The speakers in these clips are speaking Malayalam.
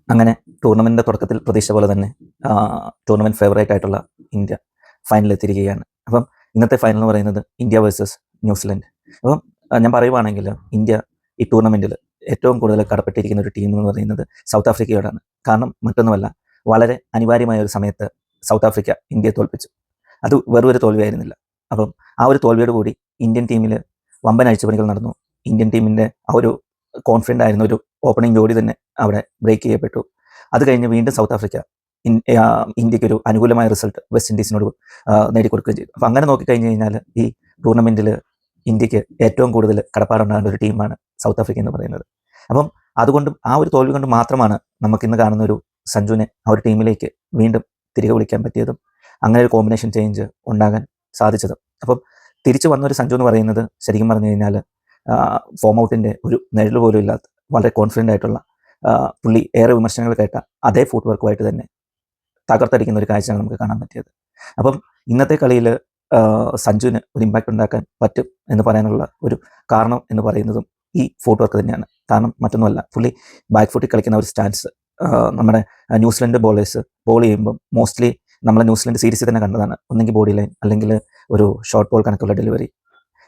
അങ്ങനെ ടൂർണമെൻറ്റിൻ്റെ തുടക്കത്തിൽ പ്രതീക്ഷ പോലെ തന്നെ ടൂർണമെൻറ്റ് ഫേവറേറ്റ് ആയിട്ടുള്ള ഇന്ത്യ ഫൈനലിൽ എത്തിയിരിക്കുകയാണ്. അപ്പം ഇന്നത്തെ ഫൈനൽ എന്ന് പറയുന്നത് ഇന്ത്യ വേഴ്സസ് ന്യൂസിലൻഡ്. അപ്പം ഞാൻ പറയുവാണെങ്കിൽ ഇന്ത്യ ഈ ടൂർണമെൻറ്റിൽ ഏറ്റവും കൂടുതൽ കടപ്പെട്ടിരിക്കുന്ന ഒരു ടീം എന്ന് പറയുന്നത് സൗത്ത് ആഫ്രിക്കയോടാണ്. കാരണം മറ്റൊന്നുമല്ല, വളരെ അനിവാര്യമായ ഒരു സമയത്ത് സൗത്ത് ആഫ്രിക്ക ഇന്ത്യയെ തോൽപ്പിച്ചു. അത് വെറൊരു തോൽവിയായിരുന്നില്ല. അപ്പം ആ ഒരു തോൽവിയോട് കൂടി ഇന്ത്യൻ ടീമിൽ വമ്പൻ അഴിച്ചുപണികൾ നടന്നു. ഇന്ത്യൻ ടീമിൻ്റെ ആ ഒരു കോൺഫിഡൻ്റ് ആയിരുന്ന ഒരു ഓപ്പണിംഗ് ജോഡി തന്നെ അവിടെ ബ്രേക്ക് ചെയ്യപ്പെട്ടു. അത് കഴിഞ്ഞ് വീണ്ടും സൗത്ത് ആഫ്രിക്ക ഇന്ത്യക്കൊരു അനുകൂലമായ റിസൾട്ട് വെസ്റ്റ് ഇൻഡീസിനോട് നേടിക്കൊടുക്കുകയും ചെയ്തു. അപ്പം അങ്ങനെ നോക്കിക്കഴിഞ്ഞ് കഴിഞ്ഞാൽ ഈ ടൂർണമെൻറ്റിൽ ഇന്ത്യക്ക് ഏറ്റവും കൂടുതൽ കടപ്പാടുണ്ടാകുന്ന ഒരു ടീമാണ് സൗത്ത് ആഫ്രിക്ക എന്ന് പറയുന്നത്. അപ്പം അതുകൊണ്ടും ആ ഒരു തോൽവി കൊണ്ട് മാത്രമാണ് നമുക്കിന്ന് കാണുന്ന ഒരു സഞ്ജുവിനെ ആ ഒരു ടീമിലേക്ക് വീണ്ടും തിരികെ വിളിക്കാൻ പറ്റിയതും അങ്ങനെ ഒരു കോമ്പിനേഷൻ ചേഞ്ച് ഉണ്ടാകാൻ സാധിച്ചതും. അപ്പം തിരിച്ചു വന്നൊരു സഞ്ജു എന്ന് പറയുന്നത് ശരിക്കും പറഞ്ഞു കഴിഞ്ഞാൽ ഫോം ഔട്ടിൻ്റെ ഒരു നിഴൽ പോലും ഇല്ലാത്ത വളരെ കോൺഫിഡൻ്റ് ആയിട്ടുള്ള പുള്ളി ഏറെ വിമർശനങ്ങൾ കേട്ട അതേ ഫുട് വർക്കുമായിട്ട് തന്നെ തകർത്തടിക്കുന്ന ഒരു കാഴ്ചയാണ് നമുക്ക് കാണാൻ പറ്റിയത്. അപ്പം ഇന്നത്തെ കളിയിൽ സഞ്ജുവിന് ഒരു ഇമ്പാക്റ്റ് ഉണ്ടാക്കാൻ പറ്റും എന്ന് പറയാനുള്ള ഒരു കാരണം എന്ന് പറയുന്നതും ഈ ഫുട് വർക്ക് തന്നെയാണ്. കാരണം മറ്റൊന്നുമല്ല, പുള്ളി ബാക്ക് ഫുട്ടിൽ കളിക്കുന്ന ഒരു സ്റ്റാൻസ് നമ്മുടെ ന്യൂസിലൻഡ് ബോളേഴ്സ് ബോൾ ചെയ്യുമ്പം മോസ്റ്റ്ലി നമ്മളെ ന്യൂസിലൻഡ് സീരീസിൽ തന്നെ കണ്ടതാണ്. ഒന്നെങ്കിൽ ബോഡി ലൈൻ അല്ലെങ്കിൽ ഒരു ഷോർട്ട് ബോൾ കണക്കുള്ള ഡെലിവറി,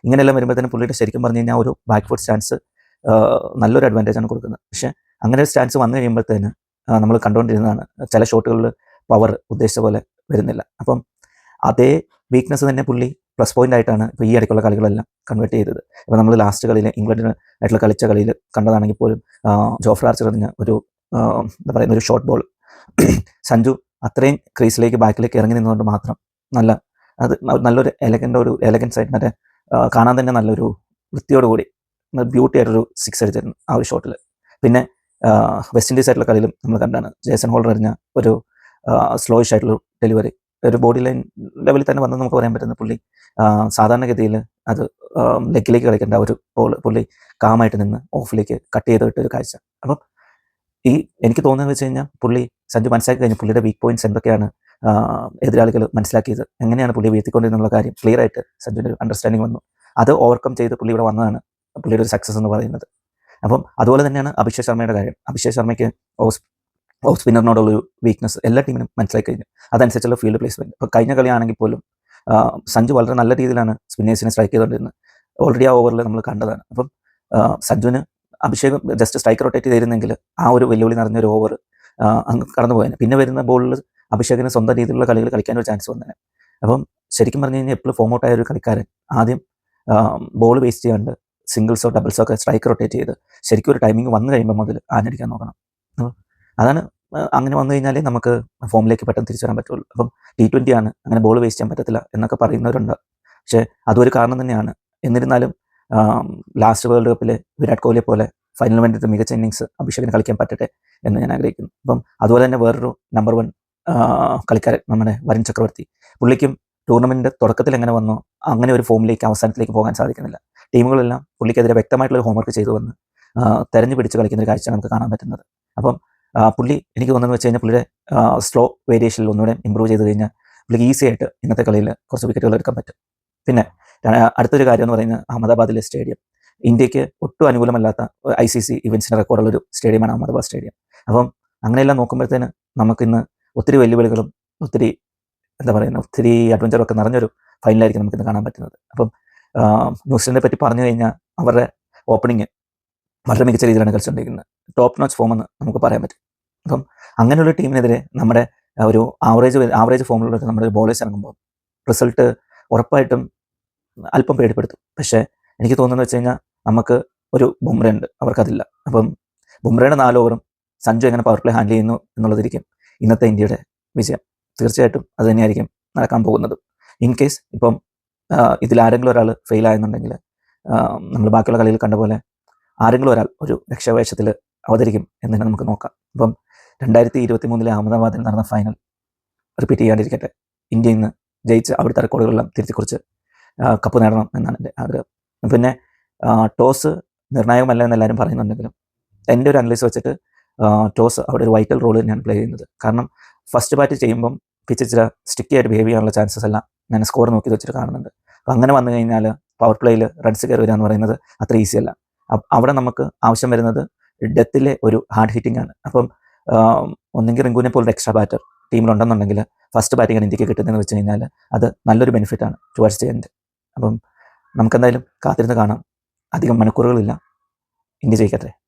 ഇങ്ങനെയെല്ലാം വരുമ്പോഴത്തേനും പുള്ളിയുടെ ശരിക്കും പറഞ്ഞു കഴിഞ്ഞാൽ ഒരു ബാക്ക് ഫുട്ട് സ്റ്റാൻസ് നല്ലൊരു അഡ്വാൻറ്റേജാണ് കൊടുക്കുന്നത്. പക്ഷേ അങ്ങനെ ഒരു സ്റ്റാൻസ് വന്നു കഴിയുമ്പോഴത്തേന് നമ്മൾ കണ്ടുകൊണ്ടിരുന്നതാണ് ചില ഷോട്ടുകളിൽ പവർ ഉദ്ദേശിച്ച പോലെ വരുന്നില്ല. അപ്പം അതേ വീക്ക്നെസ് തന്നെ പുള്ളി പ്ലസ് പോയിന്റ് ആയിട്ടാണ് ഇപ്പോൾ ഈ ഇടയ്ക്കുള്ള കളികളെല്ലാം കൺവേർട്ട് ചെയ്തത്. ഇപ്പോൾ നമ്മൾ ലാസ്റ്റ് കളിയിൽ ഇംഗ്ലണ്ടിന് ആയിട്ടുള്ള കളിച്ച കളിയിൽ കണ്ടതാണെങ്കിൽ പോലും ജോഫ്ര ആർച്ചർ എറിഞ്ഞ ഒരു എന്താ പറയുന്ന ഒരു ഷോർട്ട് ബോൾ സഞ്ജു അത്രയും ക്രീസിലേക്ക് ബാക്കിലേക്ക് ഇറങ്ങി നിന്നുകൊണ്ട് മാത്രം നല്ലൊരു എലഗൻസ് ആയിട്ട് മറ്റേ കാണാൻ തന്നെ നല്ലൊരു വൃത്തിയോടുകൂടി ബ്യൂട്ടി ആയിട്ടൊരു സിക്സ് അടിച്ചിരുന്നു ആ ഒരു ഷോട്ടിൽ. പിന്നെ വെസ്റ്റ് ഇൻഡീസ് ആയിട്ടുള്ള കളിയിലും നമ്മൾ കണ്ടാണ് ജേസൺ ഹോൾഡർ എറിഞ്ഞ ഒരു സ്ലോയിഷ് ആയിട്ടുള്ള ഡെലിവറി ഒരു ബോഡി ലൈൻ ലെവലിൽ തന്നെ വന്നെന്ന് നമുക്ക് പറയാൻ പറ്റുന്ന പുള്ളി സാധാരണഗതിയിൽ അത് ലെഗിലേക്ക് കളിക്കേണ്ട ഒരു ബോൾ പുള്ളി കാമായിട്ട് നിന്ന് ഓഫിലേക്ക് കട്ട് ചെയ്ത് വിട്ടൊരു കാഴ്ച. അപ്പം എനിക്ക് തോന്നുന്നത് വെച്ച് കഴിഞ്ഞാൽ പുള്ളി സഞ്ജു മനസ്സിലാക്കി കഴിഞ്ഞു പുള്ളിയുടെ വീക്ക് പോയിന്റ്സ് എന്തൊക്കെയാണ് എതിരാളികൾ മനസ്സിലാക്കിയത്, എങ്ങനെയാണ് പുള്ളി വീഴ്ത്തിക്കൊണ്ടിരുന്നുള്ള കാര്യം ക്ലിയർ ആയിട്ട് സഞ്ജുവിൻ്റെ ഒരു അണ്ടർസ്റ്റാൻഡിങ് വന്നു. അത് ഓവർകം ചെയ്ത് പുള്ളി ഇവിടെ വന്നതാണ് പുള്ളിയുടെ ഒരു സക്സസ് എന്ന് പറയുന്നത്. അപ്പം അതുപോലെ തന്നെയാണ് അഭിഷേക് ശർമ്മയുടെ കാര്യം. അഭിഷേക് ശർമ്മയ്ക്ക് ഓഫ് സ്പിന്നറിനോടുള്ളൊരു വീക്ക്നെസ് എല്ലാ ടീമിനും മനസ്സിലാക്കി കഴിഞ്ഞു. അതനുസരിച്ചുള്ള ഫീൽഡ് പ്ലേസ്മെൻറ്റ്. ഇപ്പോൾ കഴിഞ്ഞ കളിയാണെങ്കിൽ പോലും സഞ്ജു വളരെ നല്ല രീതിയിലാണ് സ്പിന്നേഴ്സിനെ സ്ട്രൈക്ക് ചെയ്തുകൊണ്ടിരുന്നത്. ഓൾറെഡി ആ ഓവറിൽ നമ്മൾ കണ്ടതാണ്. അപ്പം സഞ്ജുവിന് അഭിഷേക് ജസ്റ്റ് സ്ട്രൈക്ക് റൊട്ടേറ്റ് ചെയ്തിരുന്നെങ്കിൽ ആ ഒരു വെല്ലുവിളി നിറഞ്ഞൊരു ഓവർ അങ്ങ് കടന്നു പോയേനെ. പിന്നെ വരുന്ന ബോളിൽ അഭിഷേകിന് സ്വന്തം രീതിയിലുള്ള കളികൾ കളിക്കാനൊരു ചാൻസ് വന്നേനെ. അപ്പം ശരിക്കും പറഞ്ഞു കഴിഞ്ഞാൽ എപ്പോഴും ഫോം ഔട്ടായ ഒരു കളിക്കാരൻ ആദ്യം ബോൾ വേസ്റ്റ് ചെയ്യാണ്ട് സിംഗിൾസോ ഡബിൾസോ ഒക്കെ സ്ട്രൈക്ക് റൊട്ടേറ്റ് ചെയ്ത് ശരിക്കും ഒരു ടൈമിംഗ് വന്നു കഴിയുമ്പോൾ മുതൽ ആഞ്ഞടിക്കാൻ നോക്കണം. അതാണ് അങ്ങനെ വന്നു കഴിഞ്ഞാലേ നമുക്ക് ഫോമിലേക്ക് പെട്ടെന്ന് തിരിച്ചു വരാൻ പറ്റുള്ളൂ. അപ്പം T20 ആണ്, അങ്ങനെ ബോൾ വേസ്റ്റ് ചെയ്യാൻ പറ്റത്തില്ല എന്നൊക്കെ പറയുന്നവരുണ്ട്. പക്ഷേ അതൊരു കാരണം തന്നെയാണ്. എന്നിരുന്നാലും ലാസ്റ്റ് വേൾഡ് കപ്പിൽ വിരാട് കോഹ്ലിയെ പോലെ ഫൈനലിന് വേണ്ടിയിട്ട് മികച്ച ഇന്നിങ്സ് അഭിഷേകിന് കളിക്കാൻ പറ്റട്ടെ എന്ന് ഞാൻ ആഗ്രഹിക്കുന്നു. അപ്പം അതുപോലെ തന്നെ വേറൊരു നമ്പർ 1 കളിക്കാരൻ നമ്മുടെ വരുൺ ചക്രവർത്തി, പുള്ളിക്കും ടൂർണമെൻറ്റിൻ്റെ തുടക്കത്തിൽ എങ്ങനെ വന്നോ അങ്ങനെ ഒരു ഫോമിലേക്ക് അവസാനത്തിലേക്ക് പോകാൻ സാധിക്കുന്നില്ല. ടീമുകളെല്ലാം പുള്ളിക്കെതിരെ വ്യക്തമായിട്ടുള്ളൊരു ഹോംവർക്ക് ചെയ്തു വന്ന് തെരഞ്ഞു പിടിച്ച് കളിക്കുന്ന ഒരു കാഴ്ചയാണ് നമുക്ക് കാണാൻ പറ്റുന്നത്. അപ്പം പുള്ളി എനിക്ക് തോന്നുന്നത് വെച്ച് കഴിഞ്ഞാൽ പുള്ളിയുടെ സ്ലോ വേരിയേഷനിൽ ഒന്നുകൂടെ ഇമ്പ്രൂവ് ചെയ്ത് കഴിഞ്ഞാൽ പുള്ളിക്ക് ഈസി ആയിട്ട് ഇന്നത്തെ കളിയിൽ കുറച്ച് വിക്കറ്റുകൾ എടുക്കാൻ പറ്റും. പിന്നെ അടുത്തൊരു കാര്യം എന്ന് പറയുന്നത് അഹമ്മദാബാദിലെ സ്റ്റേഡിയം ഇന്ത്യക്ക് ഒട്ടും അനുകൂലമല്ലാത്ത ICC ഇവൻസിന് റെക്കോർഡുള്ളൊരു സ്റ്റേഡിയമാണ് അഹമ്മദാബാദ് സ്റ്റേഡിയം. അപ്പം അങ്ങനെയെല്ലാം നോക്കുമ്പോഴത്തേന് നമുക്കിന്ന് ഒത്തിരി വെല്ലുവിളികളും ഒത്തിരി ഒത്തിരി അഡ്വഞ്ചറും ഒക്കെ നിറഞ്ഞൊരു ഫൈനലായിരിക്കും നമുക്കിന്ന് കാണാൻ പറ്റുന്നത്. അപ്പം ന്യൂസിലൻഡിനെ പറ്റി പറഞ്ഞു കഴിഞ്ഞാൽ അവരുടെ ഓപ്പണിങ് വളരെ മികച്ച രീതിയിലാണ് കളിച്ചുകൊണ്ടിരിക്കുന്നത്. ടോപ്പ് നോച്ച് ഫോമെന്ന് നമുക്ക് പറയാൻ പറ്റും. അപ്പം അങ്ങനെയുള്ള ടീമിനെതിരെ നമ്മുടെ ഒരു ആവറേജ് ഫോമിലുള്ള നമ്മുടെ ബോളേഴ്സ് ഇറങ്ങുമ്പോൾ റിസൾട്ട് ഉറപ്പായിട്ടും അല്പം പേടിപ്പെടുത്തും. പക്ഷേ എനിക്ക് തോന്നുന്നത് വെച്ച് കഴിഞ്ഞാൽ നമുക്ക് ഒരു ബുംറയുണ്ട്, അവർക്കതില്ല. അപ്പം ബുംറയുടെ 4 ഓവറും സഞ്ജു എങ്ങനെ പവർ പ്ലേ ഹാൻഡിൽ ചെയ്യുന്നു എന്നുള്ളതായിരിക്കും ഇന്നത്തെ ഇന്ത്യയുടെ വിജയം. തീർച്ചയായിട്ടും അത് തന്നെയായിരിക്കും നടക്കാൻ പോകുന്നത്. ഇൻ കേസ് ഇപ്പം ഇതിലാരെങ്കിലും ഒരാൾ ഫെയിൽ ആയെന്നുണ്ടെങ്കിൽ നമ്മൾ ബാക്കിയുള്ള കളിയിൽ കണ്ട പോലെ ആരെങ്കിലും ഒരാൾ ഒരു രക്ഷാവേഷത്തിൽ അവതരിക്കും എന്ന് തന്നെ നമുക്ക് നോക്കാം. അപ്പം 2023 അഹമ്മദാബാദിൽ നടന്ന ഫൈനൽ റിപ്പീറ്റ് ചെയ്യാണ്ടിരിക്കട്ടെ. ഇന്ത്യ ഇന്ന് ജയിച്ച് അവിടുത്തെ റെക്കോർഡുകളെല്ലാം തിരുത്തിക്കുറിച്ച് കപ്പ് നേടണം എന്നാണ് എൻ്റെ ആഗ്രഹം. പിന്നെ ടോസ് നിർണായകമല്ല എന്നെല്ലാവരും പറയുന്നുണ്ടെങ്കിലും എൻ്റെ ഒരു അനലൈസ് വെച്ചിട്ട് ടോസ് അവിടെ ഒരു വൈറ്റൽ റോൾ തന്നെയാണ് പ്ലേ ചെയ്യുന്നത്. കാരണം ഫസ്റ്റ് ബാറ്റ് ചെയ്യുമ്പം പിച്ച് ഇച്ചിരി സ്റ്റിക്കി ആയിട്ട് ബിഹേവ് ചെയ്യാനുള്ള ചാൻസസ് എല്ലാം ഞാൻ സ്കോർ നോക്കി വെച്ചിട്ട് കാണുന്നുണ്ട്. അപ്പം അങ്ങനെ വന്നു കഴിഞ്ഞാൽ പവർ പ്ലേയിൽ റൺസ് കയറി വരിക എന്ന് പറയുന്നത് അത്ര ഈസി അല്ല. അവിടെ നമുക്ക് ആവശ്യം വരുന്നത് ഡെത്തിലെ ഒരു ഹാർഡ് ഹിറ്റിംഗ് ആണ്. അപ്പം ഒന്നെങ്കിൽ റിങ്കുവിനെ പോലൊരു എക്സ്ട്രാ ബാറ്റർ ടീമിലുണ്ടെന്നുണ്ടെങ്കിൽ ഫസ്റ്റ് ബാറ്റിംഗാണ് ഇന്ത്യക്ക് കിട്ടുന്നതെന്ന് വെച്ച് കഴിഞ്ഞാൽ അത് നല്ലൊരു ബെനിഫിറ്റാണ് ടുവേർഡ്സ് ദി എൻഡ്. അപ്പം നമുക്കെന്തായാലും കാത്തിരുന്ന് കാണാം. അധികം മണിക്കൂറുകളില്ല. ഇന്ത്യ ജയിക്കട്ടെ.